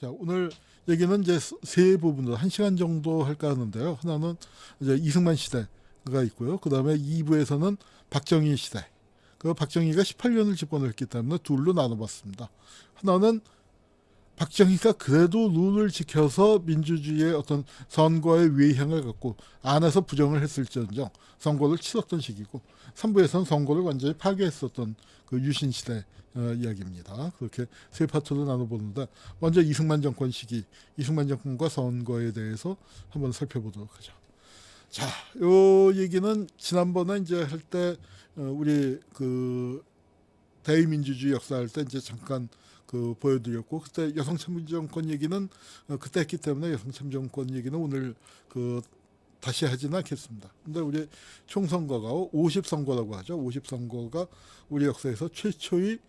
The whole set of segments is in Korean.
자, 오늘 얘기는 이제 세 부분으로 1시간 정도 할까 하는데요. 하나는 이제 이승만 시대가 있고요. 그 다음에 2부에서는 박정희 시대. 그 박정희가 18년을 집권을 했기 때문에 둘로 나눠봤습니다. 하나는 박정희가 그래도 룰을 지켜서 민주주의의 어떤 선거의 외향을 갖고 안에서 부정을 했을지언정 선거를 치렀던 시기고, 3부에서는 선거를 완전히 파괴했었던 그 유신시대 이야기입니다. 그렇게 세 파트로 나눠보는데, 먼저 이승만 정권 시기, 이승만 정권과 선거에 대해서 한번 살펴보도록 하죠. 자, 요 얘기는 지난번에 이제 할 때 우리 그 대의민주주의 역사할 때 이제 잠깐 그 보여드렸고, 그때 여성참정권 얘기는 그때 했기 때문에 여성참정권 얘기는 오늘 그 다시 하지는 않겠습니다. 근데 우리 총선거가 50선거라고 하죠. 50선거가 우리 역사에서 최초의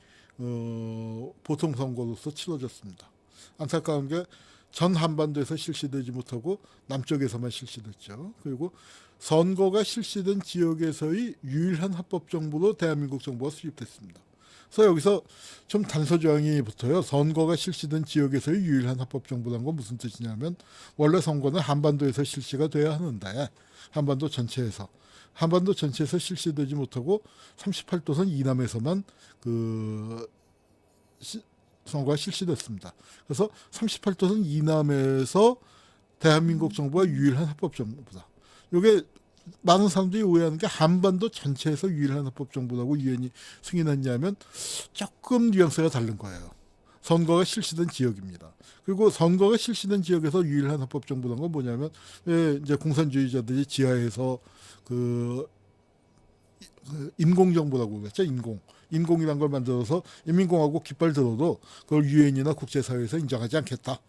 보통선거로서 치러졌습니다. 안타까운 게 전 한반도에서 실시되지 못하고 남쪽에서만 실시됐죠. 그리고 선거가 실시된 지역에서의 유일한 합법정부로 대한민국 정부가 수립됐습니다. 그래서 여기서 좀 단서조항이 붙어요. 선거가 실시된 지역에서의 유일한 합법정부라는 건 무슨 뜻이냐면, 원래 선거는 한반도에서 실시가 돼야 하는데 한반도 전체에서 실시되지 못하고 38도선 이남에서만 그 선거가 실시됐습니다. 그래서 38도선 이남에서 대한민국 정부가 유일한 합법정부다. 이게 많은 사람들이 오해하는 게, 한반도 전체에서 유일한 합법정부라고 유엔이 승인했냐면 조금 뉘앙스가 다른 거예요. 선거가 실시된 지역입니다. 그리고 선거가 실시된 지역에서 유일한 합법정부라는 건 뭐냐면, 이제 공산주의자들이 지하에서 그 인공정부라고 그랬죠. 인공이란 걸 만들어서 인민공화국 깃발 들어도 그걸 유엔이나 국제사회에서 인정하지 않겠다.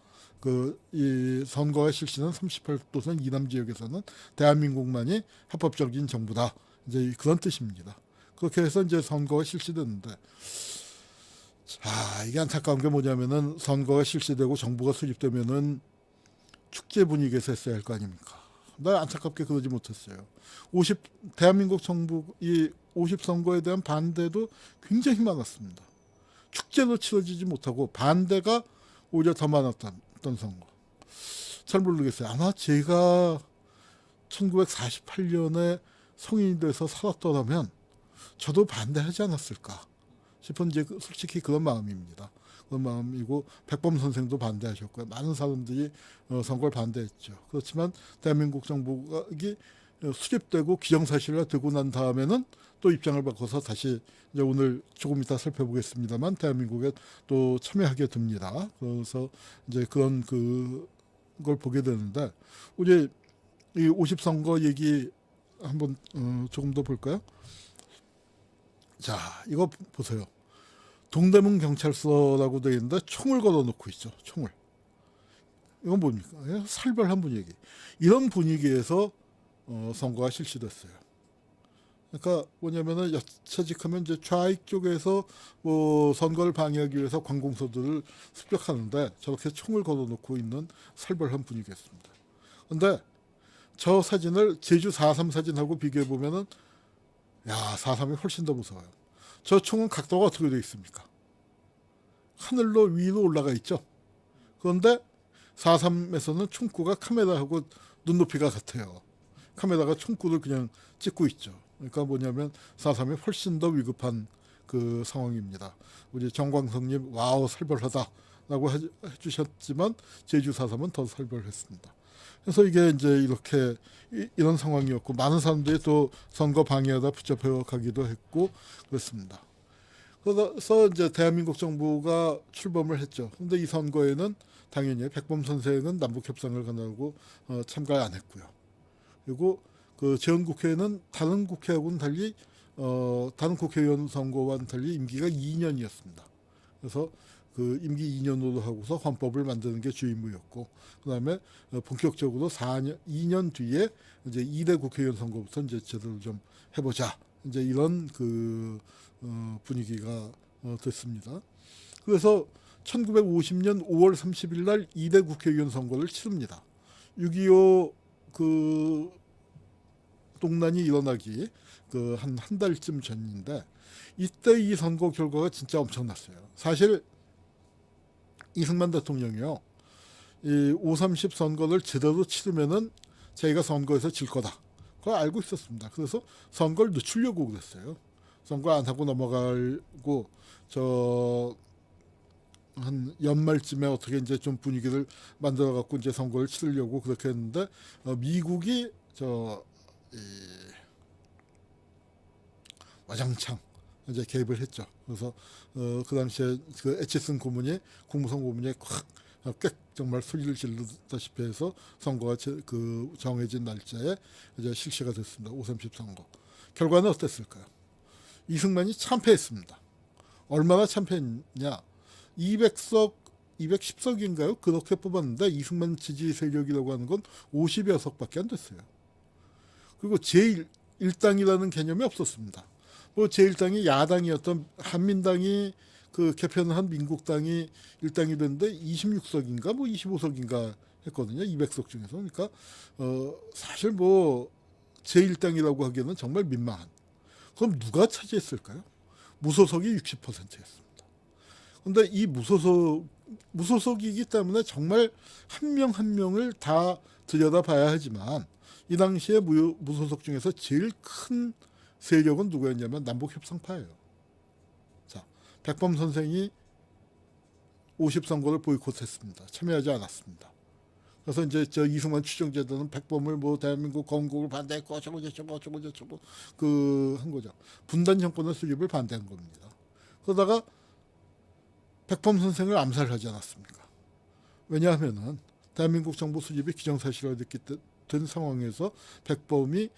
이 선거가 실시된 38도선 이남 지역에서는 대한민국만이 합법적인 정부다. 이제 그런 뜻입니다. 그렇게 해서 이제 선거가 실시됐는데, 자, 이게 안타까운 게 뭐냐면은, 선거가 실시되고 정부가 수립되면은 축제 분위기에서 했어야 할 거 아닙니까? 나 안타깝게 그러지 못했어요. 대한민국 정부 이 50선거에 대한 반대도 굉장히 많았습니다. 축제로 치러지지 못하고 반대가 오히려 더 많았던 선거. 잘 모르겠어요. 아마 제가 1948년에 성인이 돼서 살았더라면 저도 반대하지 않았을까 싶은, 이제 솔직히 그런 마음입니다. 그런 마음이고, 백범 선생도 반대하셨고요. 많은 사람들이 선거를 반대했죠. 그렇지만 대한민국 정부가 수립되고 기정사실화 되고 난 다음에는 또 입장을 바꿔서 다시, 이제 오늘 조금 이따 살펴보겠습니다만, 대한민국에 또 참여하게 됩니다. 그래서 이제 그런 걸 보게 되는데, 우리 이 50선거 얘기 한번 조금 더 볼까요? 자, 이거 보세요. 동대문 경찰서라고 되어 있는데 총을 걸어놓고 있죠. 총을. 이건 뭡니까? 살벌한 분위기. 이런 분위기에서 선거가 실시됐어요. 그러니까 뭐냐면은, 여차직하면 이제 좌익 쪽에서 뭐 선거를 방해하기 위해서 관공서들을 습격하는데 저렇게 총을 걸어놓고 있는 살벌한 분위기였습니다. 근데 저 사진을 제주 4.3 사진하고 비교해 보면은, 야, 4.3이 훨씬 더 무서워요. 저 총은 각도가 어떻게 되어 있습니까? 하늘로 위로 올라가 있죠. 그런데 4.3에서는 총구가 카메라하고 눈높이가 같아요. 카메라가 총구를 그냥 찍고 있죠. 그러니까 뭐냐면 4.3이 훨씬 더 위급한 그 상황입니다. 우리 정광석님, 와우 살벌하다라고 해주셨지만 제주 4.3은 더 살벌했습니다. 그래서 이게 이제 이렇게 이런 상황이었고, 많은 사람들이 또 선거 방해하다 붙잡혀 가기도 했고 그렇습니다. 그래서 이제 대한민국 정부가 출범을 했죠. 근데 이 선거에는 당연히 백범 선생은 남북 협상을 가나고 참가 안 했고요. 그리고 그 재헌국회는 다른 국회하고는 달리 다른 국회의원 선거와는 달리 임기가 2년이었습니다. 그래서 그 임기 2년으로 하고서 헌법을 만드는 게 주임무였고, 그다음에 본격적으로 2년 뒤에 이제 2대 국회의원 선거부터 이제 제대로 좀 해보자, 이제 이런 분위기가 됐습니다. 그래서 1950년 5월 30일 날 2대 국회의원 선거를 치릅니다. 6.25 동란이 일어나기 한 달쯤 전인데, 이때 이 선거 결과가 진짜 엄청났어요. 사실 이승만 대통령이요, 이 5.30 선거를 제대로 치르면은 자기가 선거에서 질 거다. 그걸 알고 있었습니다. 그래서 선거를 늦추려고 그랬어요. 선거 안 하고 넘어가고 한 연말쯤에 어떻게 이제 좀 분위기를 만들어 갖고 이제 선거를 치르려고 그렇게 했는데 미국이 이 와장창 이제 개입을 했죠. 그래서 그 당시에 그 애치슨 고문이 국무성 고문이 꽤 정말 소리를 지르다시피 해서 선거가 그 정해진 날짜에 이제 실시가 됐습니다. 5.30 선거. 결과는 어땠을까요? 이승만이 참패했습니다. 얼마나 참패했냐? 200석, 210석인가요? 그렇게 뽑았는데 이승만 지지 세력이라고 하는 건 50여 석밖에 안 됐어요. 그리고 제1당이라는 개념이 없었습니다. 뭐 제1당이 야당이었던 한민당이 그 개편을 한 민국당이 1당이 됐는데 26석인가 뭐 25석인가 했거든요. 200석 중에서. 그러니까 사실 뭐 제1당이라고 하기에는 정말 민망한. 그럼 누가 차지했을까요? 무소속이 60%였습니다. 그런데 이 무소속이기 때문에 정말 한 명 한 명을 다 들여다봐야 하지만 이 당시에 무소속 중에서 제일 큰 세력은 누구였냐면 남북협상파예요. 자, 백범 선생이 50선거를 보이콧했습니다. 참여하지 않았습니다. 그래서 이제 이승만 추정제도는 백범을 뭐 대한민국 건국을 반대했고 어쩌고 한 거죠. 분단 정권의 수립을 반대한 겁니다. 그러다가 백범 선생을 암살하지 않았습니까? 왜냐하면은 대한민국 정부 수립이 기정사실화됐기 된 상황에서 백범이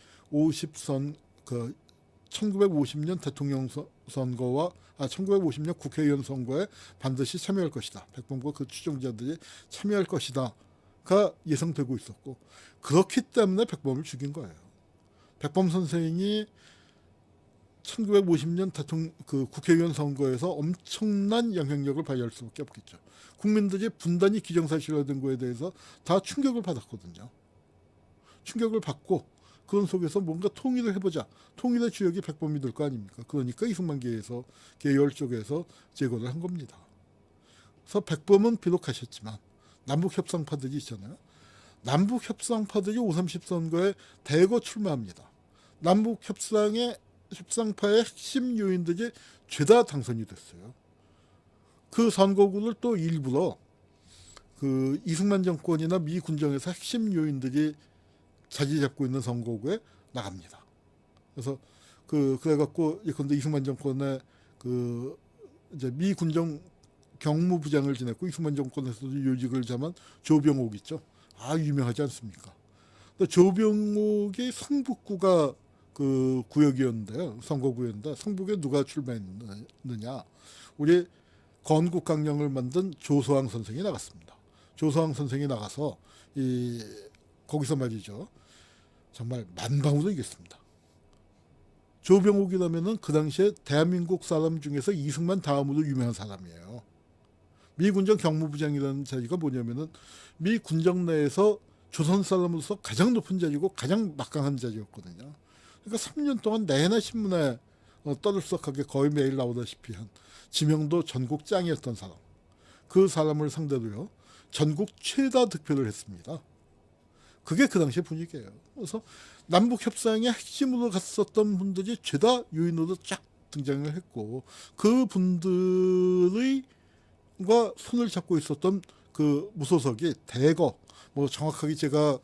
1950년 대통령 선거와 1950년 국회의원 선거에 반드시 참여할 것이다. 백범과 그 추종자들이 참여할 것이다가 예상되고 있었고 그렇기 때문에 백범을 죽인 거예요. 백범 선생이 1950년 그 국회의원 선거에서 엄청난 영향력을 발휘할 수밖에 없겠죠. 국민들이 분단이 기정사실화된 거에 대해서 다 충격을 받았거든요. 충격을 받고 그런 속에서 뭔가 통일을 해보자. 통일의 주역이 백범이 될 거 아닙니까? 그러니까 이승만계에서 계열 쪽에서 제거를 한 겁니다. 그래서 백범은 비록 하셨지만 남북협상파들이 있잖아요. 남북협상파들이 5.30 선거에 대거 출마합니다. 남북협상파의 핵심 요인들이 죄다 당선이 됐어요. 그 선거구를 또 일부러 그 이승만 정권이나 미 군정에서 핵심 요인들이 자리 잡고 있는 선거구에 나갑니다. 그래서 그래갖고 예컨대 이승만 정권의 그 이제 미 군정 경무부장을 지냈고 이승만 정권에서도 요직을 잡은 조병옥 있죠. 유명하지 않습니까? 조병옥이 성북구가 그 구역이었는데요. 선거구였는데 성북에 누가 출마했느냐? 우리 건국강령을 만든 조소왕 선생이 나갔습니다. 조소왕 선생이 나가서 거기서 말이죠. 정말 만방으로 이겼습니다. 조병옥이라면은 그 당시에 대한민국 사람 중에서 이승만 다음으로 유명한 사람이에요. 미 군정 경무부장이라는 자리가 뭐냐면은 미 군정 내에서 조선 사람으로서 가장 높은 자리고 가장 막강한 자리였거든요. 그러니까 3년 동안 내내 신문에 떠들썩하게 거의 매일 나오다시피 한 지명도 전국 짱이었던 사람. 그 사람을 상대로요. 전국 최다 득표를 했습니다. 그게 그 당시의 분위기예요. 그래서 남북협상의 핵심으로 갔었던 분들이 죄다 요인으로 쫙 등장을 했고 그 분들과 손을 잡고 있었던 그 무소속이 대거 뭐 정확하게 제가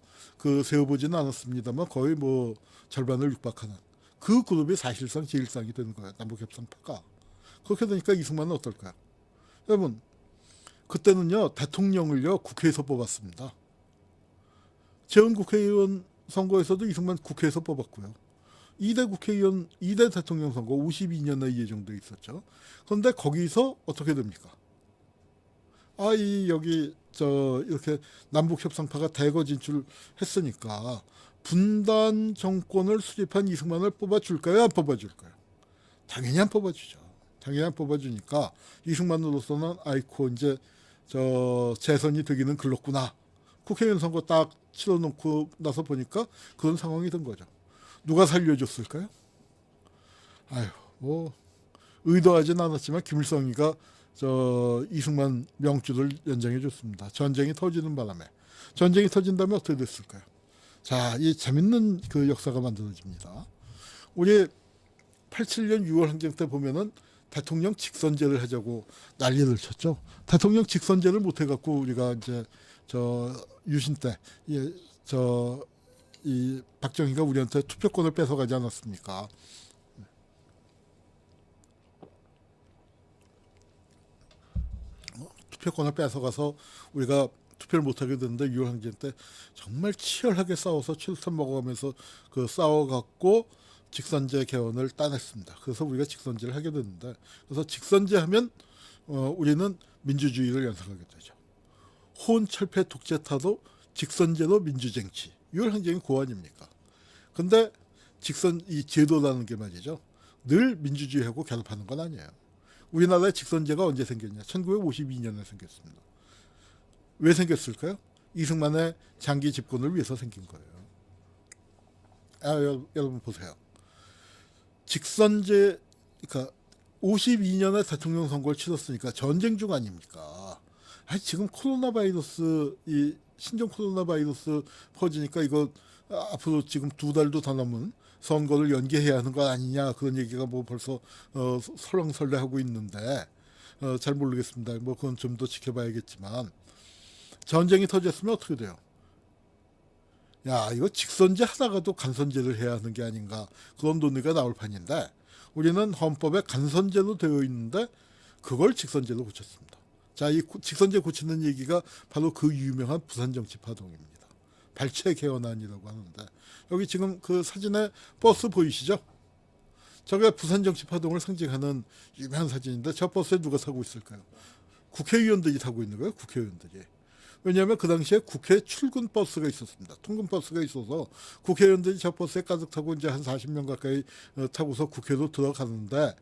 세어보지는 않았습니다만 거의 뭐 절반을 육박하는 그 그룹이 사실상 제1당이 되는 거예요. 남북협상파가. 그렇게 되니까 이승만은 어떨까요? 여러분 그때는요 대통령을요 국회에서 뽑았습니다. 재헌국회의원 선거에서도 이승만 국회에서 뽑았고요. 2대 대통령 선거 52년에 예정돼 있었죠. 그런데 거기서 어떻게 됩니까? 여기 이렇게 남북협상파가 대거 진출했으니까 분단 정권을 수립한 이승만을 뽑아줄까요? 안 뽑아줄까요? 당연히 안 뽑아주죠. 당연히 안 뽑아주니까 이승만으로서는 이제 재선이 되기는 글렀구나. 국회의원 선거 딱 치러놓고 나서 보니까 그런 상황이 된 거죠. 누가 살려줬을까요? 뭐 의도하진 않았지만 김일성이가 이승만 명주를 연장해 줬습니다. 전쟁이 터지는 바람에. 전쟁이 터진다면 어떻게 됐을까요? 자, 이 재밌는 그 역사가 만들어집니다. 우리 87년 6월 항쟁 때 보면은 대통령 직선제를 하자고 난리를 쳤죠. 대통령 직선제를 못 해갖고 우리가 이제 유신 때, 이 박정희가 우리한테 투표권을 뺏어가지 않았습니까? 투표권을 뺏어가서 우리가 투표를 못하게 됐는데 6월 항쟁 때 정말 치열하게 싸워서 최루탄 먹어가면서 그 싸워갖고 직선제 개헌을 따냈습니다. 그래서 우리가 직선제를 하게 됐는데, 그래서 직선제 하면 우리는 민주주의를 연상하게 되죠. 호언철폐 독재타도 직선제도 민주쟁취. 6월 항쟁이 고안입니까? 근데 이 제도라는 게 말이죠, 늘 민주주의하고 결합하는 건 아니에요. 우리나라의 직선제가 언제 생겼냐? 1952년에 생겼습니다. 왜 생겼을까요? 이승만의 장기 집권을 위해서 생긴 거예요. 여러분 보세요. 직선제, 그러니까 52년에 대통령 선거를 치렀으니까 전쟁 중 아닙니까? 지금 코로나 바이러스, 이 신종 코로나 바이러스 퍼지니까 이거 앞으로 지금 2달도 더 넘은 선거를 연기해야 하는 거 아니냐, 그런 얘기가 뭐 벌써 설렁설레하고 있는데 잘 모르겠습니다. 뭐 그건 좀 더 지켜봐야겠지만, 전쟁이 터졌으면 어떻게 돼요? 야, 이거 직선제 하다가도 간선제를 해야 하는 게 아닌가, 그런 논의가 나올 판인데, 우리는 헌법에 간선제로 되어 있는데 그걸 직선제로 고쳤습니다. 자, 이 직선제 고치는 얘기가 바로 그 유명한 부산정치파동입니다. 발췌 개헌안이라고 하는데, 여기 지금 그 사진에 버스 보이시죠? 저게 부산정치파동을 상징하는 유명한 사진인데, 저 버스에 누가 타고 있을까요? 국회의원들이 타고 있는 거예요. 국회의원들이. 왜냐하면 그 당시에 국회 출근 버스가 있었습니다. 통근 버스가 있어서 국회의원들이 저 버스에 가득 타고 이제 한 40명 가까이 타고서 국회로 들어가는데,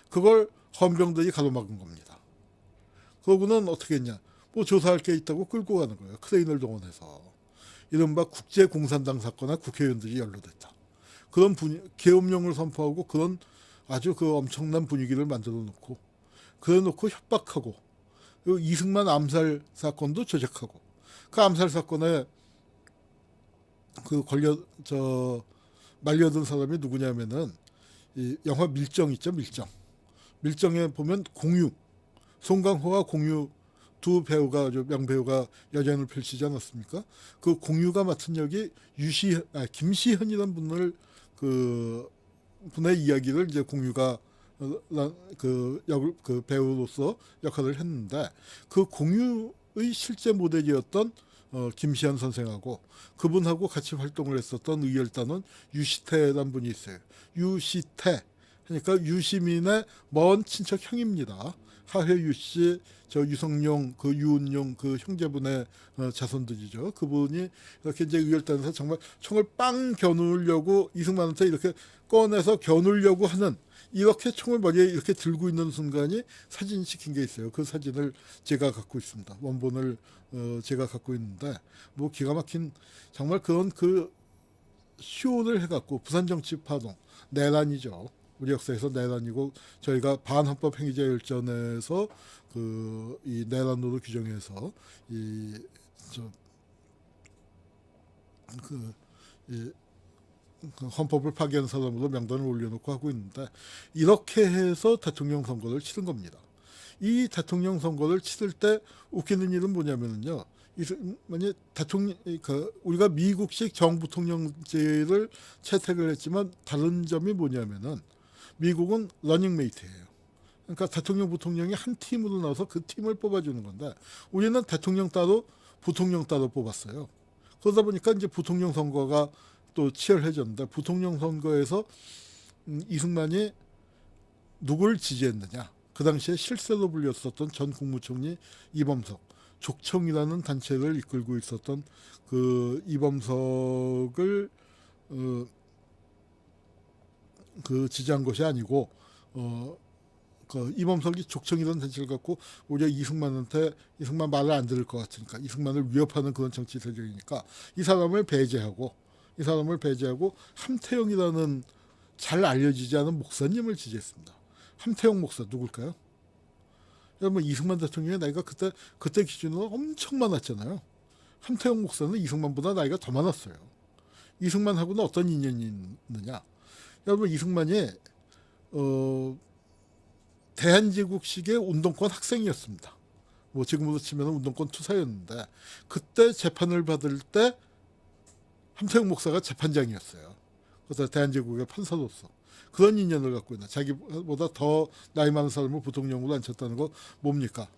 그걸 헌병들이 가로막은 겁니다. 그러고는 어떻게 했냐? 뭐 조사할 게 있다고 끌고 가는 거예요. 크레인을 동원해서. 이른바 국제공산당 사건에 국회의원들이 연루됐다. 그런 계엄령을 선포하고 그런 아주 그 엄청난 분위기를 만들어 놓고, 그래 놓고 협박하고, 이승만 암살 사건도 조작하고, 그 암살 사건에 그 말려든 사람이 누구냐면은, 이 영화 밀정 있죠, 밀정. 밀정에 보면 송강호와 공유 두 배우가, 아주 명배우가 여전을 펼치지 않았습니까? 그 공유가 맡은 역이 김시현이라는 분을, 그 분의 이야기를 이제 공유가 그 배우로서 역할을 했는데, 그 공유의 실제 모델이었던 김시현 선생하고 그분하고 같이 활동을 했었던 의열단원 유시태라는 분이 있어요. 유시태, 그러니까 유시민의 먼 친척 형입니다. 하회유 씨, 유성룡, 그 유은룡 그 형제분의 자손들이죠. 그분이 이렇게 이제 의열단에서 정말 총을 빵 겨누려고 이승만한테 이렇게 꺼내서 겨누려고 하는, 이렇게 총을 머리에 이렇게 들고 있는 순간이 사진 찍힌 게 있어요. 그 사진을 제가 갖고 있습니다. 원본을 제가 갖고 있는데, 뭐 기가 막힌, 정말 그런 그 쇼를 해갖고, 부산정치파동 내란이죠. 우리 역사에서 내란이고, 저희가 반헌법 행위자 열전에서 이 내란으로 규정해서 이 헌법을 파기한 사람으로 명단을 올려놓고 하고 있는데, 이렇게 해서 대통령 선거를 치른 겁니다. 이 대통령 선거를 치를 때 웃기는 일은 뭐냐면요, 우리가 미국식 정부통령제를 채택을 했지만 다른 점이 뭐냐면은, 미국은 러닝메이트예요. 그러니까 대통령, 부통령이 한 팀으로 나와서 그 팀을 뽑아주는 건데, 우리는 대통령 따로 부통령 따로 뽑았어요. 그러다 보니까 이제 부통령 선거가 또 치열해졌는데, 부통령 선거에서 이승만이 누굴 지지했느냐? 그 당시에 실세로 불렸었던 전 국무총리 이범석, 족청이라는 단체를 이끌고 있었던 그 이범석을 그 지지한 것이 아니고, 그 이범석이 족청이라는 단체를 갖고 오히려 이승만 말을 안 들을 것 같으니까, 이승만을 위협하는 그런 정치 세력이니까 이 사람을 배제하고 함태영이라는 잘 알려지지 않은 목사님을 지지했습니다. 함태영 목사 누굴까요? 뭐 이승만 대통령의 나이가 그때 기준으로 엄청 많았잖아요. 함태영 목사는 이승만보다 나이가 더 많았어요. 이승만하고는 어떤 인연이 있느냐? 여러분 이승만이 대한제국식의 운동권 학생이었습니다. 뭐 지금으로 치면 운동권 투사였는데 그때 재판을 받을 때 함태영 목사가 재판장이었어요. 그래서 대한제국의 판사로서 그런 인연을 갖고 있는, 자기보다 더 나이 많은 사람을 부통령으로 앉혔다는 거 뭡니까?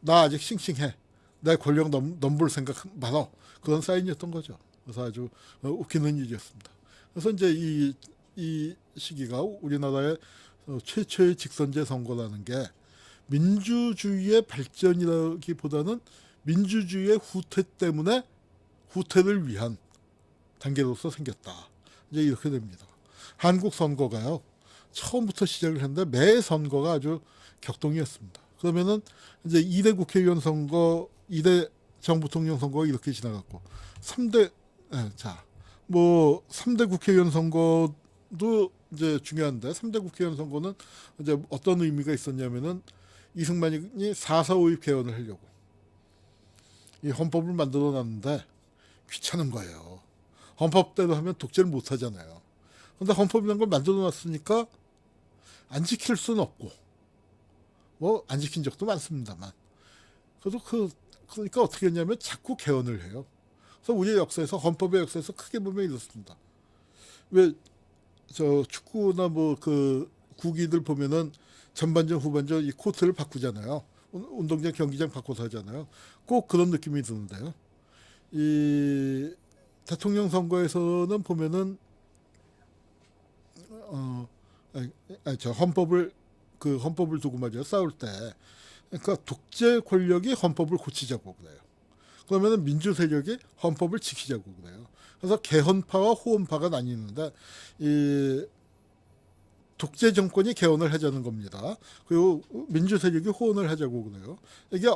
나 아직 싱싱해. 내 권력 넘볼 생각 많아. 그런 사인이었던 거죠. 그래서 아주 웃기는 일이었습니다. 그래서 이제 이 시기가 우리나라의 최초의 직선제 선거라는 게 민주주의의 발전이라기보다는 민주주의의 후퇴 때문에 후퇴를 위한 단계로서 생겼다. 이제 이렇게 됩니다. 한국 선거가요, 처음부터 시작을 했는데 매 선거가 아주 격동이었습니다. 그러면은 이제 2대 국회의원 선거, 2대 정부통령 선거가 이렇게 지나갔고, 3대 뭐 3대 국회의원 선거도 이제 중요한데, 3대 국회의원 선거는 이제 어떤 의미가 있었냐면은 이승만이 4.4.5.입 개헌을 하려고 이 헌법을 만들어 놨는데 귀찮은 거예요. 헌법대로 하면 독재를 못 하잖아요. 근데 헌법이라는 걸 만들어 놨으니까 안 지킬 수는 없고, 뭐 안 지킨 적도 많습니다만, 그래도 그러니까 어떻게 했냐면 자꾸 개헌을 해요. 그래서 우리 역사에서, 헌법의 역사에서 크게 보면 이렇습니다. 왜 저 축구나 뭐 그 구기들 보면은 전반전 후반전 이 코트를 바꾸잖아요. 운동장 경기장 바꿔서 하잖아요. 꼭 그런 느낌이 드는데요. 이 대통령 선거에서는 보면은 저 헌법을 두고 말이야 싸울 때, 그러니까 독재 권력이 헌법을 고치자고 그래요. 그러면은 민주 세력이 헌법을 지키자고 그래요. 그래서 개헌파와 호헌파가 나뉘는데, 이 독재 정권이 개헌을 하자는 겁니다. 그리고 민주 세력이 호헌을 하자고 그래요. 이게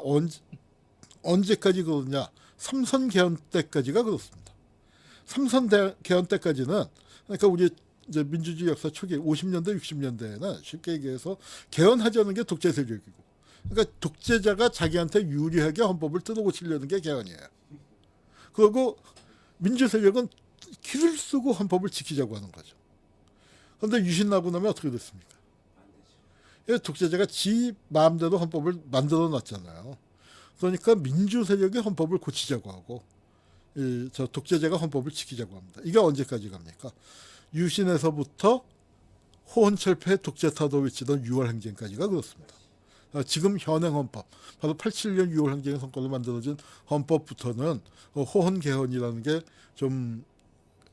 언제까지 그러냐? 삼선 개헌 때까지가 그렇습니다. 삼선 개헌 때까지는, 그러니까 우리 이제 민주주의 역사 초기 50년대 60년대에는 쉽게 얘기해서 개헌하자는 게 독재 세력이고, 그러니까 독재자가 자기한테 유리하게 헌법을 뜯어 고치려는 게 개헌이에요. 그리고 민주 세력은 기를 쓰고 헌법을 지키자고 하는 거죠. 그런데 유신 나고 나면 어떻게 됐습니까? 독재자가 지 마음대로 헌법을 만들어 놨잖아요. 그러니까 민주 세력이 헌법을 고치자고 하고, 저 독재자가 헌법을 지키자고 합니다. 이게 언제까지 갑니까? 유신에서부터 호헌철폐 독재타도 외치던 6월 행진까지가 그렇습니다. 지금 현행 헌법, 바로 87년 6월 행진의 성과로 만들어진 헌법부터는 호헌 개헌이라는 게 좀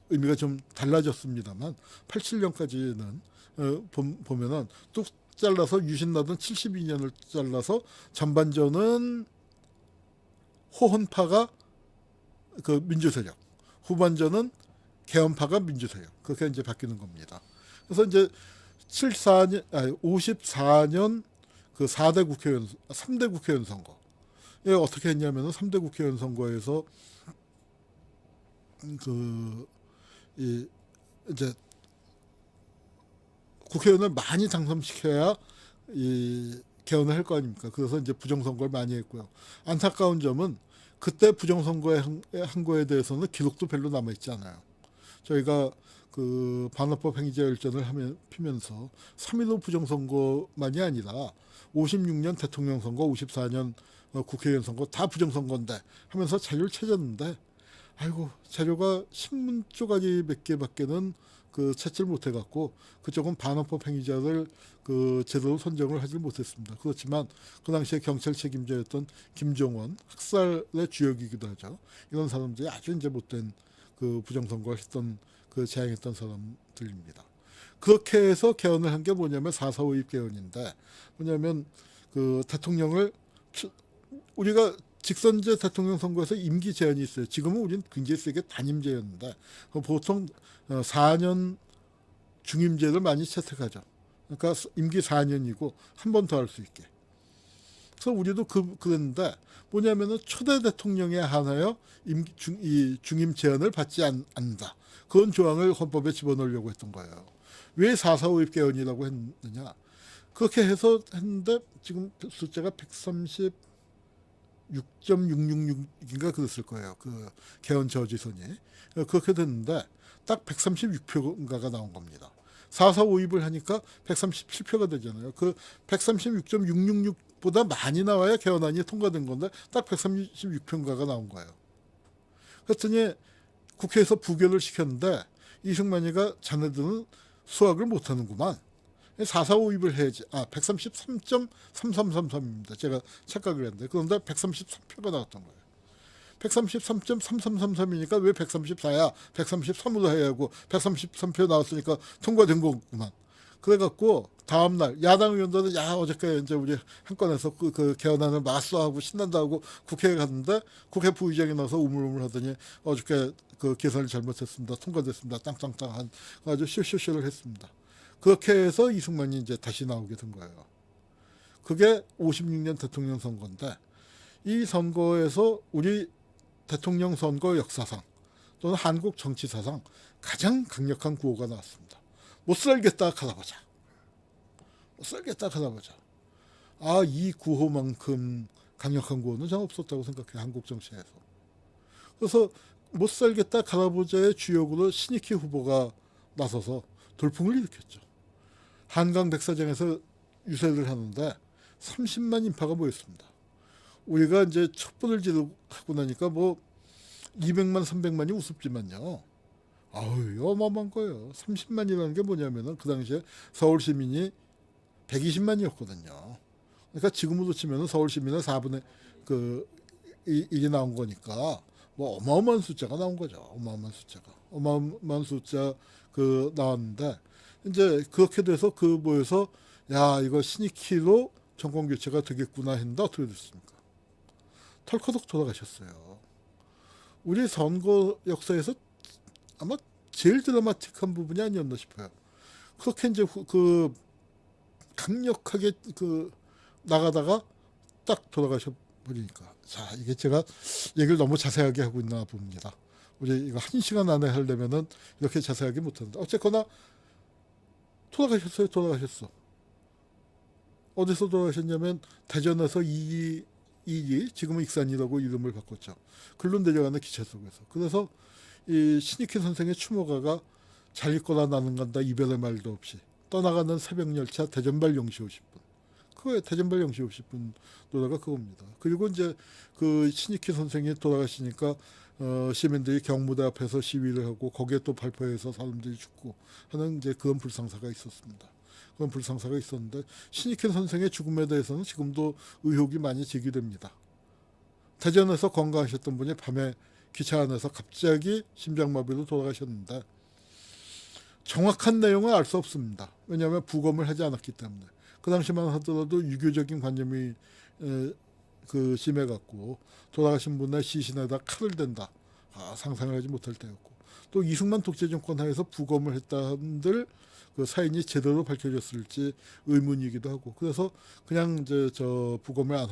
의미가 좀 달라졌습니다만, 87년까지는 보면은 뚝 잘라서 유신 나던 72년을 잘라서 전반전은 호헌파가 그 민주세력, 후반전은 개헌파가 민주세력, 그렇게 이제 바뀌는 겁니다. 그래서 이제 54년 그 4대 국회의원, 3대 국회의원 선거, 어떻게 했냐면은 3대 국회의원 선거에서 이제 국회의원을 많이 당선시켜야 이 개헌을 할 거 아닙니까? 그래서 이제 부정선거를 많이 했고요. 안타까운 점은 그때 부정선거에 한 거에 대해서는 기록도 별로 남아있지 않아요. 저희가 그 반헌법 행위자 열전을 피면서 3.15 부정선거만이 아니라 56년 대통령 선거, 54년 국회의원 선거 다 부정선거인데 하면서 자료를 찾았는데, 아이고 자료가 신문 쪼가리 몇 개밖에는 찾지를 못해갖고 그쪽은 반헌법 행위자를 제대로 선정을 하지 못했습니다. 그렇지만 그 당시에 경찰 책임자였던 김종원, 학살의 주역이기도 하죠. 이런 사람들이 아주 이제 못된 부정선거를 했던, 재행했던 사람들입니다. 그렇게 해서 개헌을 한 게 뭐냐면 4.4.5.입 개헌인데, 뭐냐면 대통령을, 우리가 직선제 대통령 선거에서 임기 제한이 있어요. 지금은 우리는 굉장히 세게 단임제였는데 보통 4년 중임제를 많이 채택하죠. 그러니까 임기 4년이고 한 번 더 할 수 있게. 그래서 우리도 그랬는데 뭐냐면은 초대 대통령에 한하여 중임 제한을 받지 않는다. 그런 조항을 헌법에 집어넣으려고 했던 거예요. 왜 4.4.5.입 개헌이라고 했느냐? 그렇게 해서 했는데 지금 숫자가 136.666인가 그랬을 거예요. 그 개헌 저지선이. 그렇게 됐는데 딱 136표인가가 나온 겁니다. 4.4.5입을 하니까 137표가 되잖아요. 그 136.666보다 많이 나와야 개헌안이 통과된 건데 딱 136표인가가 나온 거예요. 그랬더니 국회에서 부결을 시켰는데 이승만이가 자네들은 수학을 못하는구만. 4.4.5입을 해야지. 133.3333입니다. 제가 착각을 했는데. 그런데 133표가 나왔던 거예요. 133.3333이니까 왜 134야? 133으로 해야 하고 133표 나왔으니까 통과된 거구만. 그래갖고 다음날 야당 의원들은 어저께 이제 우리 한 건에서 그 개헌안을 마수하고 신난다고 국회에 갔는데 국회 부의장이 나서 우물우물 하더니 어저께 그 계산을 잘못했습니다. 통과됐습니다. 땅땅땅 한 아주 쇼쇼쇼를 했습니다. 그렇게 해서 이승만이 이제 다시 나오게 된 거예요. 그게 56년 대통령 선거인데 이 선거에서 우리 대통령 선거 역사상 또는 한국 정치사상 가장 강력한 구호가 나왔습니다. 못 살겠다 가다보자. 못 살겠다 가다보자. 이 구호만큼 강력한 구호는 전 없었다고 생각해요. 한국 정치에서. 그래서 못 살겠다 가다보자의 주역으로 신익희 후보가 나서서 돌풍을 일으켰죠. 한강 백사장에서 유세를 하는데 30만 인파가 모였습니다. 우리가 이제 촛불을 지르고 나니까 뭐 200만, 300만이 우습지만요. 어마어마한 거예요. 30만이라는 게 뭐냐면은 그 당시에 서울 시민이 120만이었거든요. 그러니까 지금으로 치면은 서울 시민의 4분의 이게 나온 거니까 뭐 어마어마한 숫자가 나온 거죠. 어마어마한 숫자 나왔는데 이제 그렇게 돼서 모여서 이거 신익희로 정권 교체가 되겠구나 했는데 어떻게 됐습니까? 털커덕 돌아가셨어요. 우리 선거 역사에서 아마 제일 드라마틱한 부분이 아니었나 싶어요. 그렇게 이제 강력하게 나가다가 딱 돌아가셔 버리니까. 자, 이게 제가 얘기를 너무 자세하게 하고 있나 봅니다. 우리 이거 1시간 안에 하려면은 이렇게 자세하게 못하는데 어쨌거나 돌아가셨어. 어디서 돌아가셨냐면 대전에서 이기 지금은 익산이라고 이름을 바꿨죠. 글로 내려가는 기차 속에서. 그래서 이 신익희 선생의 추모가가 잘 있거나 나는 간다 이별의 말도 없이 떠나가는 새벽 열차 대전발 0시 50분. 그거에 대전발 0시 50분 노래가 그겁니다. 그리고 이제 그 신익희 선생이 돌아가시니까 시민들이 경무대 앞에서 시위를 하고 거기에 또 발포해서 사람들이 죽고 하는 이제 그런 불상사가 있었습니다. 그런 불상사가 있었는데 신익희 선생의 죽음에 대해서는 지금도 의혹이 많이 제기됩니다. 대전에서 건강하셨던 분이 밤에 기차 안에서 갑자기 심장마비로 돌아가셨는데 정확한 내용은 알 수 없습니다. 왜냐하면 부검을 하지 않았기 때문에. 그 당시만 하더라도 유교적인 관념이 심해갖고 돌아가신 분의 시신에다 칼을 댄다. 상상을 하지 못할 때였고 또 이승만 독재정권 하에서 부검을 했다는들 그 사인이 제대로 밝혀졌을지 의문이기도 하고 그래서 그냥 이제 부검을 안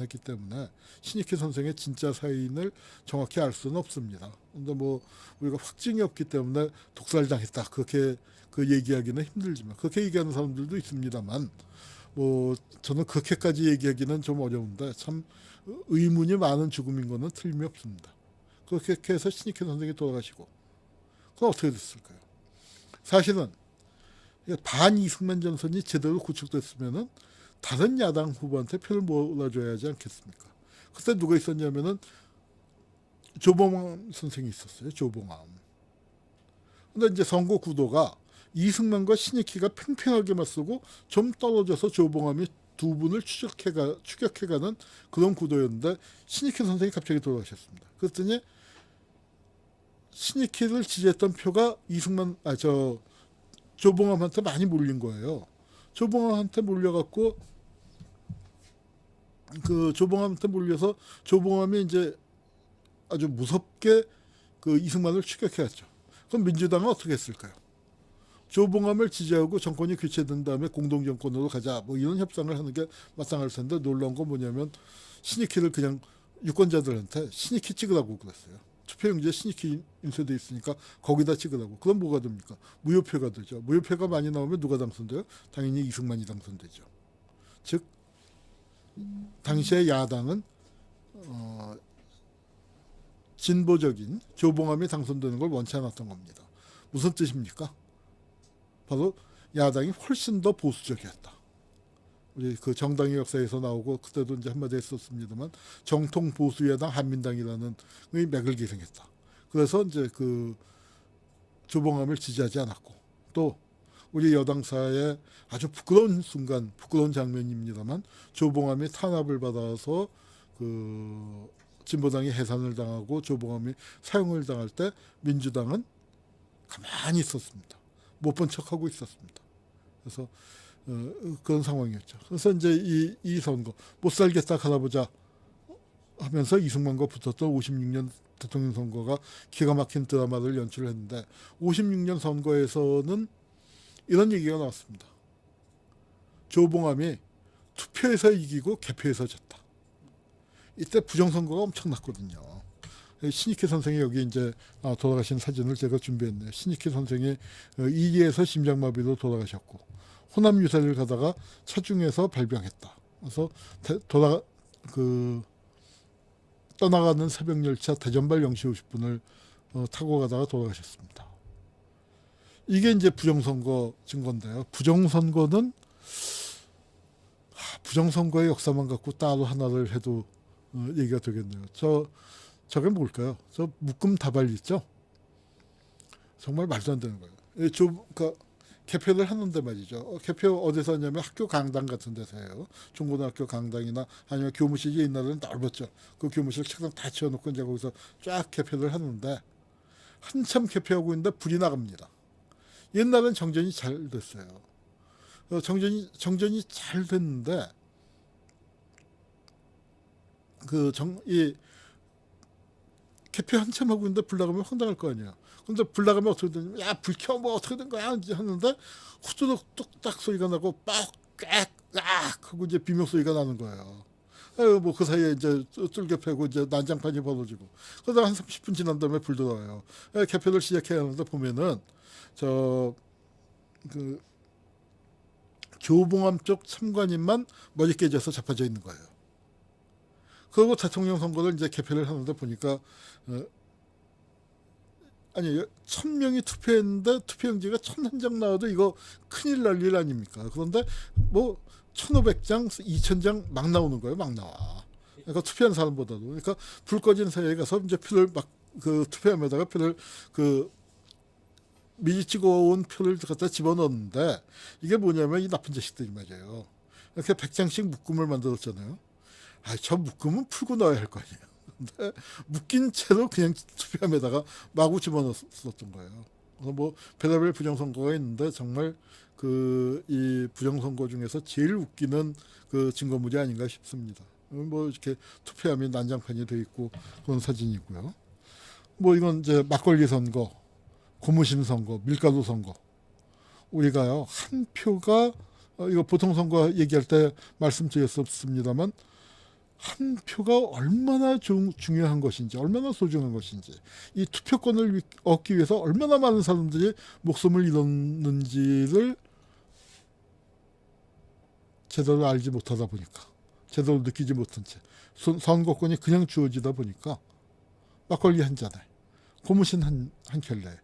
했기 때문에 신익희 선생의 진짜 사인을 정확히 알 수는 없습니다. 근데 뭐 우리가 확증이 없기 때문에 독살당했다 그렇게 얘기하기는 힘들지만 그렇게 얘기하는 사람들도 있습니다만 뭐 저는 그렇게까지 얘기하기는 좀 어려운데 참 의문이 많은 죽음인 거는 틀림이 없습니다. 그렇게 해서 신익희 선생이 돌아가시고 그건 어떻게 됐을까요? 사실은 반 이승만 전선이 제대로 구축됐으면은 다른 야당 후보한테 표를 몰아줘야 하지 않겠습니까? 그때 누가 있었냐면은 조봉암 선생이 있었어요. 조봉암. 근데 이제 선거 구도가 이승만과 신익희가 팽팽하게 맞서고 좀 떨어져서 조봉암이 두 분을 추격해가는 그런 구도였는데 신익희 선생이 갑자기 돌아가셨습니다. 그랬더니 신익희를 지지했던 표가 조봉암한테 많이 몰린 거예요. 조봉암한테 몰려갖고 조봉암한테 몰려서 조봉암이 이제 아주 무섭게 이승만을 추격해왔죠. 그럼 민주당은 어떻게 했을까요? 조봉암을 지지하고 정권이 교체된 다음에 공동정권으로 가자 뭐 이런 협상을 하는 게 마땅할 텐데 놀라운 건 뭐냐면 신익희를 그냥 유권자들한테 신익희 찍으라고 그랬어요. 투표용지에 신익희 인쇄돼 있으니까 거기다 찍으라고. 그럼 뭐가 됩니까? 무효표가 되죠. 무효표가 많이 나오면 누가 당선돼요? 당연히 이승만이 당선되죠. 즉 당시의 야당은 진보적인 조봉암이 당선되는 걸 원치 않았던 겁니다. 무슨 뜻입니까? 바로 야당이 훨씬 더 보수적이었다. 우리 그 정당의 역사에서 나오고 그때도 이제 한마디 했었습니다만 정통 보수야당 한민당이라는 의 맥을 기생했다. 그래서 이제 그 조봉암을 지지하지 않았고 또 우리 여당사의 아주 부끄러운 순간, 부끄러운 장면입니다만 조봉암이 탄압을 받아서 그 진보당이 해산을 당하고 조봉암이 사형을 당할 때 민주당은 가만히 있었습니다. 못 본 척하고 있었습니다. 그래서 그런 상황이었죠. 그래서 이제 이 선거 못 살겠다 가다보자 하면서 이승만과 붙었던 56년 대통령 선거가 기가 막힌 드라마를 연출했는데 56년 선거에서는 이런 얘기가 나왔습니다. 조봉암이 투표에서 이기고 개표에서 졌다. 이때 부정선거가 엄청났거든요. 신익희 선생이 여기 이제 돌아가신 사진을 제가 준비했네요. 신익희 선생이 2기에서 심장마비로 돌아가셨고 호남 유세를 가다가 차중에서 발병했다. 그래서 떠나가는 새벽 열차 대전발 0시 50분을 타고 가다가 돌아가셨습니다. 이게 이제 부정선거 증거인데요. 부정선거의 역사만 갖고 따로 하나를 해도 얘기가 되겠네요. 저게 뭘까요? 저 묶음 다발 있죠? 정말 말도 안 되는 거예요. 그러니까 개표를 하는데 말이죠. 개표 어디서 하냐면 학교 강당 같은 데서 해요. 중고등학교 강당이나 아니면 교무실이 옛날에는 넓었죠. 그 교무실 책상 다 치워놓고 이제 거기서 쫙 개표를 하는데 한참 개표하고 있는데 불이 나갑니다. 옛날엔 정전이 잘 됐어요. 정전이 잘 됐는데 이 개표 한참 하고 있는데 불 나가면 황당할 거 아니에요. 근데 불 나가면 어떻게 되냐면 야 불 켜 뭐 어떻게 된 거야 하는데 후두둑 뚝딱 소리가 나고 빡 하고 이제 비명 소리가 나는 거예요. 뭐 그 사이에 이제 뚫겨 패고 이제 난장판이 벌어지고 그러다가 한 30분 지난 다음에 불 들어와요. 개표를 시작해야 하는데 보면은 그 조봉암 쪽 참관인만 머리 깨져서 자빠져 있는 거예요. 그리고 대통령 선거를 이제 개표를 하는데 보니까 아니 1000명이 투표했는데 투표용지가 1001장 나와도 이거 큰일 날 일 아닙니까? 그런데 뭐 1500장, 2000장 막 나오는 거예요. 막 나와. 그러니까 투표한 사람보다도. 그러니까 불 꺼진 사이에 가서 이제 표를 막 그 투표함에다가 표를 미리 찍어온 표를 갖다 집어넣는데 이게 뭐냐면 이 나쁜 자식들이 맞아요. 이렇게 100장씩 묶음을 만들었잖아요. 저 묶음은 풀고 넣어야 할 거 아니에요. 근데 묶인 채로 그냥 투표함에다가 마구 집어넣었던 거예요. 그래서 뭐 별의별 부정선거가 있는데 정말 이 부정선거 중에서 제일 웃기는 그 증거물이 아닌가 싶습니다. 뭐 이렇게 투표함이 난장판이 돼 있고 그런 사진이고요. 뭐 이건 이제 막걸리 선거, 고무신 선거, 밀가루 선거. 우리가요 한 표가 이거 보통 선거 얘기할 때 말씀드렸습니다만 한 표가 얼마나 중요한 것인지, 얼마나 소중한 것인지, 이 투표권을 얻기 위해서 얼마나 많은 사람들이 목숨을 잃었는지를 제대로 알지 못하다 보니까, 제대로 느끼지 못한 채 선거권이 그냥 주어지다 보니까 막걸리 한 잔에, 고무신 한 켤레,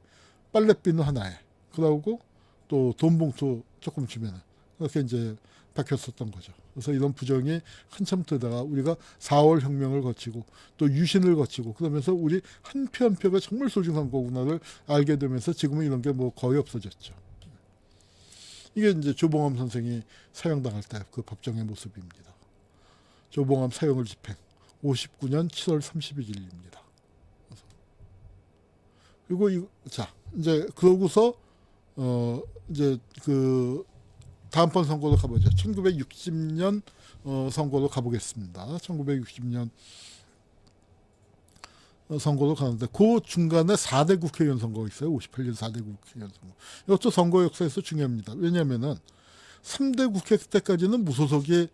빨래비누 하나에, 그러고 또 돈 봉투 조금 주면은 그렇게 이제 박혔었던 거죠. 그래서 이런 부정이 한참 되다가 우리가 4월 혁명을 거치고 또 유신을 거치고 그러면서 우리 한 표 한 표가 정말 소중한 거구나를 알게 되면서 지금은 이런 게 뭐 거의 없어졌죠. 이게 이제 조봉암 선생이 사형당할 때 그 법정의 모습입니다. 조봉암 사형을 집행 59년 7월 31일입니다. 그리고 이제 그러고서 이제 다음번 선거로 가보죠. 1960년 선거로 가보겠습니다. 1960년 선거로 가는데 그 중간에 4대 국회의원 선거가 있어요. 58년 4대 국회의원 선거. 이것도 선거 역사에서 중요합니다. 왜냐하면은 3대 국회 때까지는 무소속이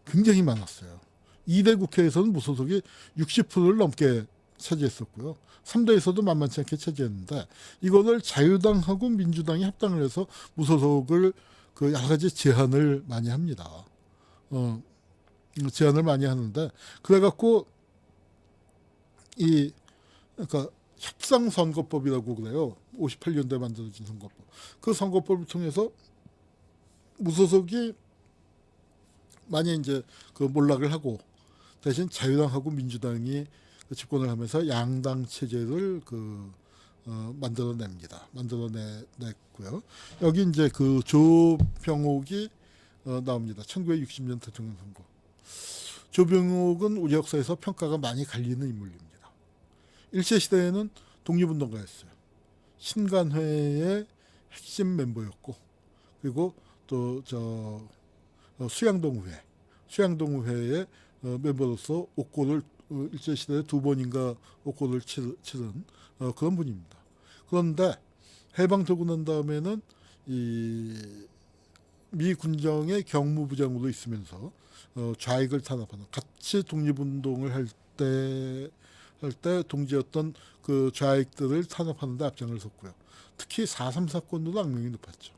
굉장히 많았어요. 2대 국회에서는 무소속이 60%를 넘게 차지했었고요. 3대에서도 만만치 않게 차지했는데 이거를 자유당하고 민주당이 합당을 해서 무소속을 그 여러 가지 제한을 많이 합니다. 제한을 많이 하는데 그래갖고 이 그러니까 협상선거법이라고 그래요. 58년도에 만들어진 선거법. 그 선거법을 통해서 무소속이 많이 이제 그 몰락을 하고 대신 자유당하고 민주당이 그 집권을 하면서 양당 체제를 만들어냅니다. 만들어냈고요. 여기 이제 그 조병옥이 나옵니다. 1960년 대통령 선거. 조병옥은 우리 역사에서 평가가 많이 갈리는 인물입니다. 일제시대에는 독립운동가였어요. 신간회의 핵심 멤버였고, 그리고 또 수양동의회 멤버로서 옥고를 일제시대에 2번인가 옥고를 치른 그런 분입니다. 그런데 해방되고 난 다음에는 이 미 군정의 경무부장으로 있으면서 좌익을 탄압하는 같이 독립운동을 할 때 동지였던 그 좌익들을 탄압하는 데 앞장을 섰고요. 특히 4.3 사건으로 악명이 높았죠.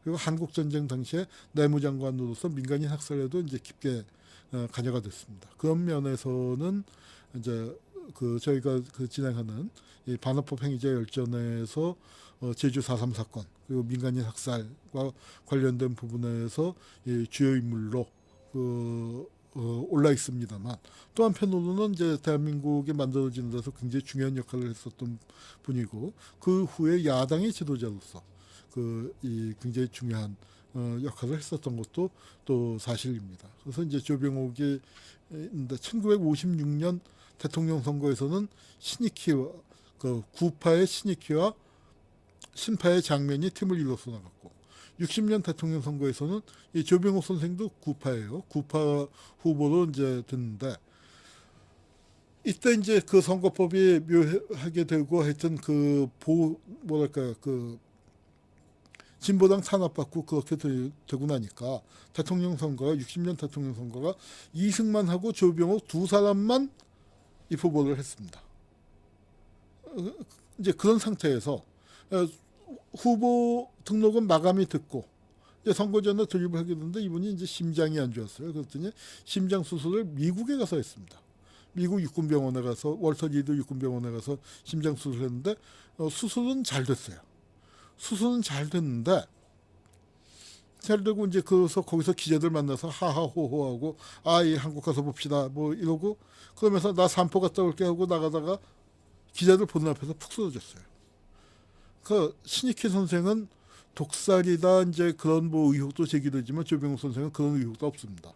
그리고 한국전쟁 당시에 내무장관으로서 민간인 학살에도 이제 깊게 관여가 됐습니다. 그런 면에서는 이제 저희가 진행하는 이 반어법 행위자 열전에서 제주 4.3 사건 그리고 민간인 학살과 관련된 부분에서 이 주요 인물로 올라 있습니다만 또 한편으로는 이제 대한민국이 만들어지는 데서 굉장히 중요한 역할을 했었던 분이고 그 후에 야당의 지도자로서 이 굉장히 중요한 역할을 했었던 것도 또 사실입니다. 그래서 이제 조병옥이 1956년 대통령 선거에서는 신익희와 구파의 신익희와 신파의 장면이 팀을 이뤄서 나갔고 60년 대통령 선거에서는 이 조병옥 선생도 구파예요. 구파 후보로 이제 됐는데 이때 이제 그 선거법이 묘하게 되고 하여튼 진보당 탄압받고 그렇게 되고 나니까 대통령 선거가 60년 대통령 선거가 이승만 하고 조병옥 두 사람만 이 후보를 했습니다. 이제 그런 상태에서 후보 등록은 마감이 됐고 이제 선거 전에 돌입을 하게 됐는데 이분이 이제 심장이 안 좋았어요. 그랬더니 심장 수술을 미국에 가서 했습니다. 미국 육군병원에 가서 월터 리드 육군병원에 가서 심장 수술을 했는데 수술은 잘 됐어요. 수술은 잘 됐는데 잘 되고 이제 거기서 기자들 만나서 하하호호하고 이 한국 가서 봅시다 뭐 이러고 그러면서 나 산포 갔다 올게 하고 나가다가 기자들 보는 앞에서 푹 쓰러졌어요. 신익희 선생은 독살이다 이제 그런 뭐 의혹도 제기되지만 조병옥 선생은 그런 의혹도 없습니다.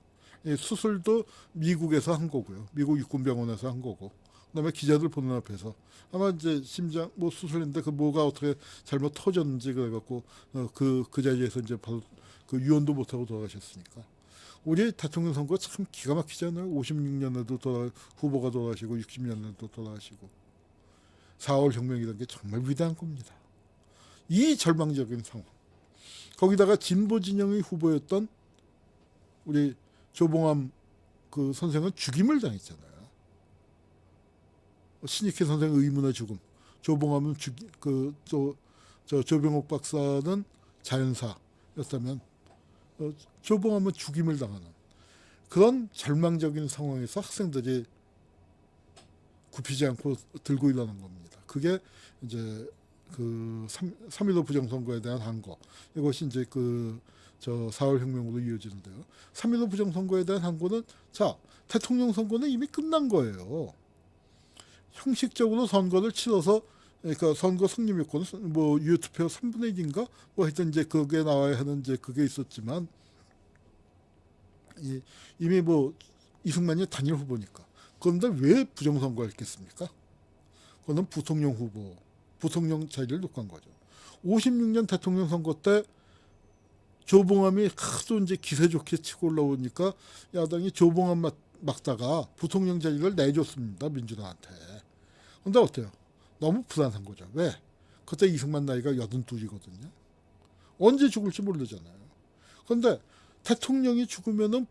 수술도 미국에서 한 거고요. 미국 육군병원에서 한 거고. 그다음에 기자들 보는 앞에서 아마 이제 심장 뭐 수술인데 뭐가 어떻게 잘못 터졌는지 그래갖고 그 자리에서 이제 바로 유언도 못하고 돌아가셨으니까. 우리 대통령 선거 참 기가 막히잖아요. 56년에도 후보가 돌아가시고 60년에도 돌아가시고 4월 혁명이라는 게 정말 위대한 겁니다. 이 절망적인 상황. 거기다가 진보 진영의 후보였던 우리 조봉암 선생은 죽임을 당했잖아요. 신익희 선생 의문의 죽음. 조봉암은 조병옥 박사는 자연사였다면 조봉암은 죽임을 당하는 그런 절망적인 상황에서 학생들이 굽히지 않고 들고 일어난 겁니다. 그게 이제 3.15 부정선거에 대한 항거. 이것이 이제 4월 혁명으로 이어지는데요. 3.15 부정선거에 대한 항거는 대통령 선거는 이미 끝난 거예요. 형식적으로 선거를 치러서 그러니까 선거 승리 요건은 뭐 유효투표 3분의 1인가 뭐 하여튼 이제 그게 나와야 하는 이제 그게 있었지만 이미 뭐 이승만이 단일 후보니까. 그런데 왜 부정선거를 했겠습니까? 그거는 부통령 자리를 놓고 한 거죠. 56년 대통령 선거 때 조봉암이 하도 이제 기세 좋게 치고 올라오니까 야당이 조봉암 막다가 부통령 자리를 내줬습니다. 민주당한테. 근데 어때요? 너무 불안한 거죠. 왜? 그때 이승만 나이가 82이거든요. 언제 죽을지 모르잖아요. 그런데 대통령이 죽으면은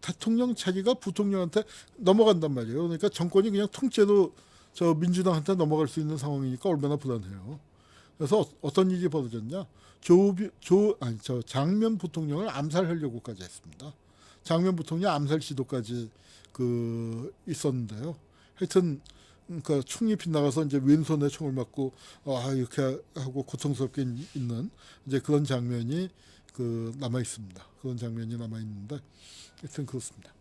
대통령 자리가 부통령한테 넘어간단 말이에요. 그러니까 정권이 그냥 통째로 저 민주당한테 넘어갈 수 있는 상황이니까 얼마나 불안해요. 그래서 어떤 일이 벌어졌냐? 장면 부통령을 암살하려고까지 했습니다. 장면 부통령 암살 시도까지 있었는데요. 하여튼 그 총이 빗나가서 이제 왼손에 총을 맞고 이렇게 하고 고통스럽게 있는 이제 그런 장면이 남아 있습니다. 그런 장면이 남아 있는데 하여튼 그렇습니다.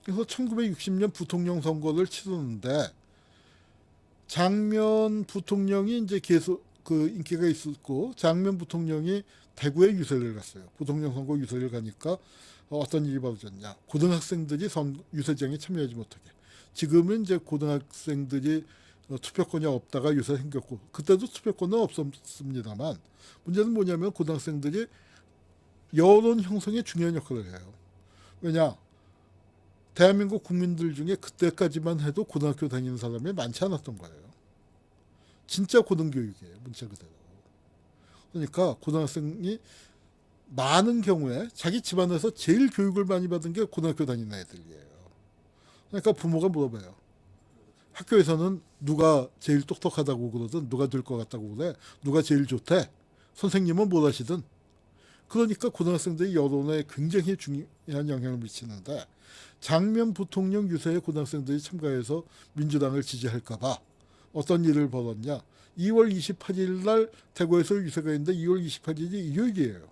그래서 1960년 부통령 선거를 치르는데 장면 부통령이 이제 계속 인기가 있었고 장면 부통령이 대구에 유세를 갔어요. 부통령 선거 유세를 가니까 어떤 일이 벌어졌냐. 고등학생들이 유세장에 참여하지 못하게. 지금은 이제 고등학생들이 투표권이 없다가 유세 생겼고 그때도 투표권은 없었습니다만 문제는 뭐냐면 고등학생들이 여론 형성에 중요한 역할을 해요. 왜냐? 대한민국 국민들 중에 그때까지만 해도 고등학교 다니는 사람이 많지 않았던 거예요. 진짜 고등교육이에요. 문자 그대로. 그러니까 고등학생이 많은 경우에 자기 집안에서 제일 교육을 많이 받은 게 고등학교 다니는 애들이에요. 그러니까 부모가 물어봐요. 학교에서는 누가 제일 똑똑하다고 그러든 누가 될 것 같다고 그래. 누가 제일 좋대. 선생님은 뭘 하시든. 그러니까 고등학생들이 여론에 굉장히 중요한 영향을 미치는데 장면 부통령 유세에 고등학생들이 참가해서 민주당을 지지할까봐 어떤 일을 벌였냐. 2월 28일 날 대구에서 유세가 있는데 2월 28일이 일요일이에요.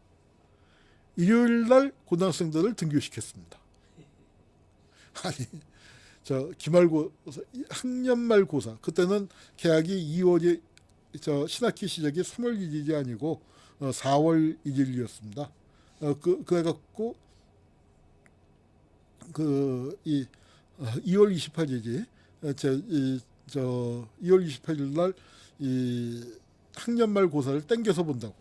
일요일 날 고등학생들을 등교시켰습니다. 아니 기말고사 학년 말고사 그때는 개학이 2월이 신학기 시작이 3월 1일이 아니고 4월 1일이었습니다. 그래갖고 2월 28일이 2월 28일 날 이 학년 말고사를 땡겨서 본다고.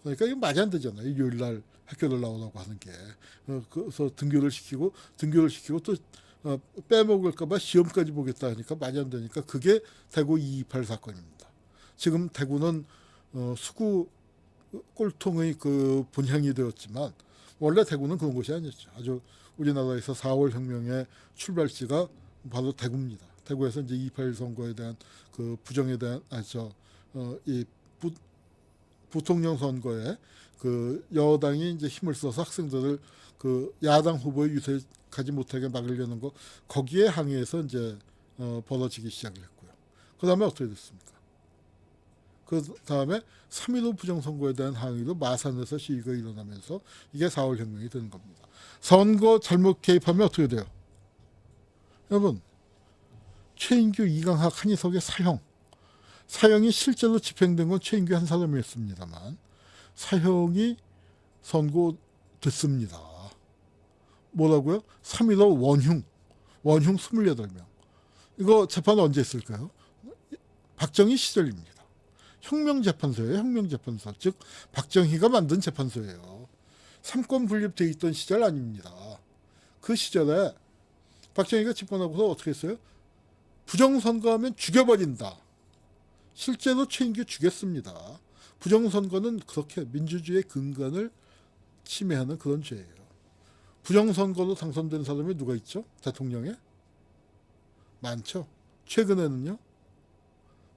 그러니까 이거 말이 안 되잖아요. 일요일 날 학교를 나오라고 하는 게. 그래서 등교를 시키고 또 빼먹을까봐 시험까지 보겠다 하니까 말이 안 되니까 그게 대구 228 사건입니다. 지금 대구는 수구 꼴통의 본향이 되었지만 원래 대구는 그런 곳이 아니었죠. 아주 우리나라에서 4월 혁명의 출발지가 바로 대구입니다. 대구에서 이제 2.28 선거에 대한 부정에 대한 부통령 선거에 여당이 이제 힘을 써서 학생들을 야당 후보의 유세 가지 못하게 막으려는 거 거기에 항의해서 이제 벌어지기 시작을 했고요. 그 다음에 어떻게 됐습니까? 그 다음에 3.15 부정선거에 대한 항의로 마산에서 시위가 일어나면서 이게 4월 혁명이 되는 겁니다. 선거 잘못 개입하면 어떻게 돼요? 여러분, 최인규, 이강학, 한희석의 사형이 실제로 집행된 건 최인규 한 사람이었습니다만 사형이 선고됐습니다. 뭐라고요? 3.15 원흉 28명. 이거 재판 언제 했을까요? 박정희 시절입니다. 혁명재판소예요. 혁명재판소. 즉 박정희가 만든 재판소예요. 삼권 분립돼 있던 시절 아닙니다. 그 시절에 박정희가 집권하고서 어떻게 했어요? 부정선거하면 죽여버린다. 실제로 최인규 죽였습니다. 부정선거는 그렇게 민주주의의 근간을 침해하는 그런 죄예요. 부정선거로 당선된 사람이 누가 있죠? 대통령에? 많죠. 최근에는요.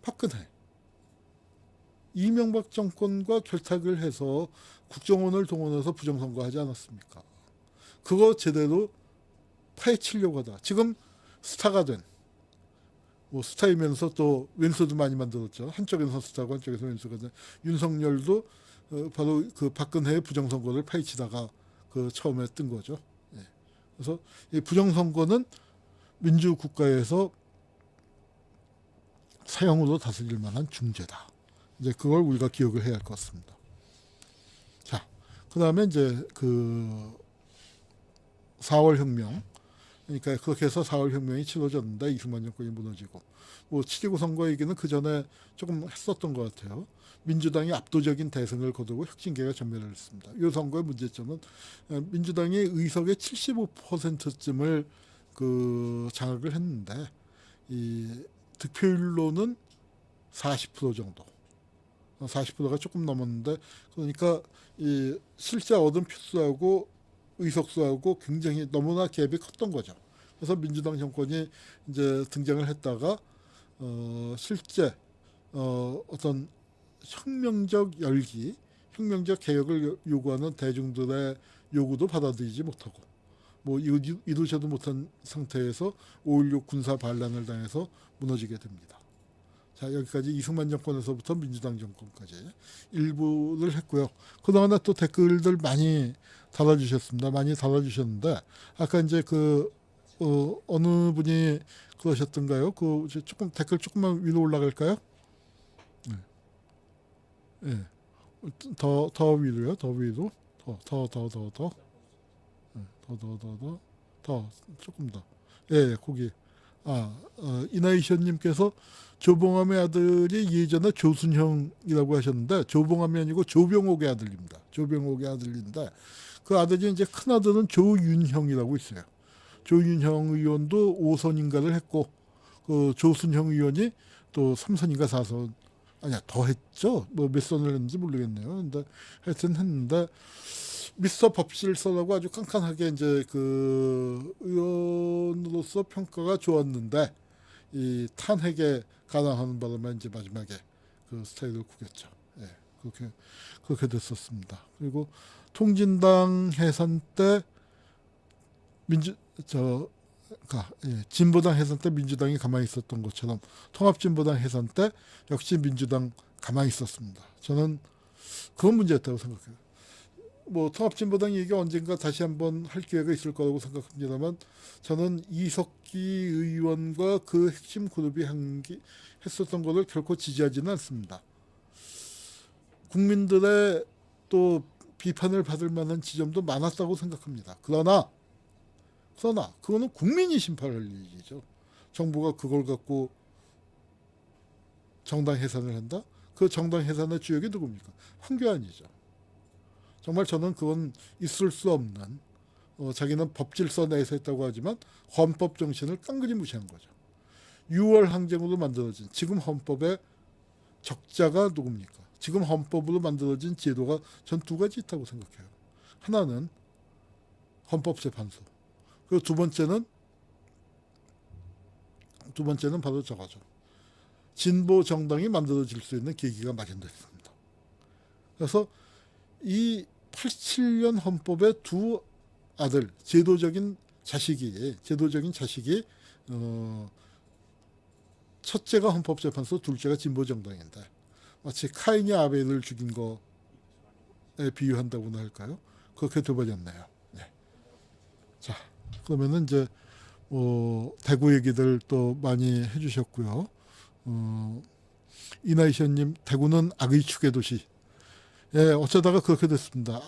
박근혜. 이명박 정권과 결탁을 해서 국정원을 동원해서 부정선거하지 않았습니까? 그거 제대로 파헤치려고 하다. 지금 스타가 된 스타이면서 또 왼수도 많이 만들었죠. 한쪽에서 스타고 한쪽에서 왼수가 된 윤석열도 바로 박근혜의 부정선거를 파헤치다가 처음에 뜬 거죠. 예. 그래서 이 부정선거는 민주국가에서 사형으로 다스릴 만한 중죄다. 이제 그걸 우리가 기억을 해야 할 것 같습니다. 자, 그 다음에 이제 4월 혁명. 그러니까 그렇게 해서 4월 혁명이 치러졌는데 이승만 정권이 무너지고 7.29 선거 얘기는 그 전에 조금 했었던 것 같아요. 민주당이 압도적인 대승을 거두고 혁신계가 전멸을 했습니다. 이 선거의 문제점은 민주당이 의석의 75%쯤을 장악을 했는데 이 득표율로는 40% 정도. 40%가 조금 넘었는데 그러니까 이 실제 얻은 표수하고 의석수하고 굉장히 너무나 갭이 컸던 거죠. 그래서 민주당 정권이 이제 등장을 했다가 실제 어떤 혁명적 열기, 혁명적 개혁을 요구하는 대중들의 요구도 받아들이지 못하고 뭐 이루지도 못한 상태에서 5.16 군사 반란을 당해서 무너지게 됩니다. 자, 여기까지 이승만 정권에서부터 민주당 정권까지 일부를 했고요. 그동안에 또 댓글들 많이 달아주셨습니다. 많이 달아주셨는데 아까 이제 어느 분이 그러셨던가요? 조금 댓글 조금만 위로 올라갈까요? 네. 네. 더 위로요. 더 위로. 더 조금 더. 예, 거기. 이나이션님께서 조봉암의 아들이 예전에 조순형이라고 하셨는데 조봉암이 아니고 조병옥의 아들입니다. 조병옥의 아들인데 그 아들이 이제 큰 아들은 조윤형이라고 있어요. 조윤형 의원도 5선인가를 했고 그 조순형 의원이 또 3선인가 4선 아니야 더 했죠. 뭐 몇 선을 했는지 모르겠네요. 근데 하여튼 했는데 미스터 법실서라고 아주 칸칸하게 이제 그 의원으로서 평가가 좋았는데 이 탄핵에 가담하는 바람에 이제 마지막에 그 스타일을 구겼죠. 예, 그렇게 됐었습니다. 그리고 통진당 해산 때 진보당 해산 때 민주당이 가만히 있었던 것처럼 통합진보당 해산 때 역시 민주당 가만히 있었습니다. 저는 그건 문제였다고 생각해요. 뭐 통합진보당 얘기 언젠가 다시 한번 할 기회가 있을 거라고 생각합니다만 저는 이석기 의원과 그 핵심 그룹이 했었던 것을 결코 지지하지는 않습니다. 국민들의 또 비판을 받을 만한 지점도 많았다고 생각합니다. 그러나 그거는 국민이 심판할 일이죠. 정부가 그걸 갖고 정당 해산을 한다? 그 정당 해산의 주역이 누굽니까? 황교안이죠. 정말 저는 그건 있을 수 없는 자기는 법질서 내에서 했다고 하지만 헌법 정신을 깡그리 무시한 거죠. 6월 항쟁으로 만들어진 지금 헌법의 적자가 누굽니까? 지금 헌법으로 만들어진 제도가 전 두 가지 있다고 생각해요. 하나는 헌법재판소. 그리고 두 번째는 바로 저거죠. 진보 정당이 만들어질 수 있는 계기가 마련됐습니다. 그래서 이 87년 헌법의 두 아들, 제도적인 자식이 첫째가 헌법재판소, 둘째가 진보정당인데 마치 카인이 아벨을 죽인 거에 비유한다고나 할까요? 그렇게 돼버렸네요. 네. 자, 그러면은 이제 대구 얘기들 또 많이 해주셨고요. 이나이션님, 대구는 악의 축의 도시. 예, 어쩌다가 그렇게 됐습니다.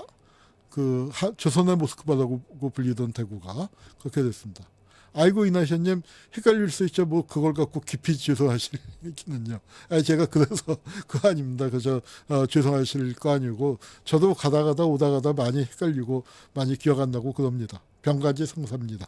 조선의 모스크바라고 불리던 대구가 그렇게 됐습니다. 아이고 이나션님 헷갈릴 수 있죠. 뭐 그걸 갖고 깊이 죄송하시기는요. 제가 그래서 그거 아닙니다. 그저 죄송하실 거 아니고 저도 가다 오다 많이 헷갈리고 많이 기억 안 나고 그럽니다. 병가지 성사입니다.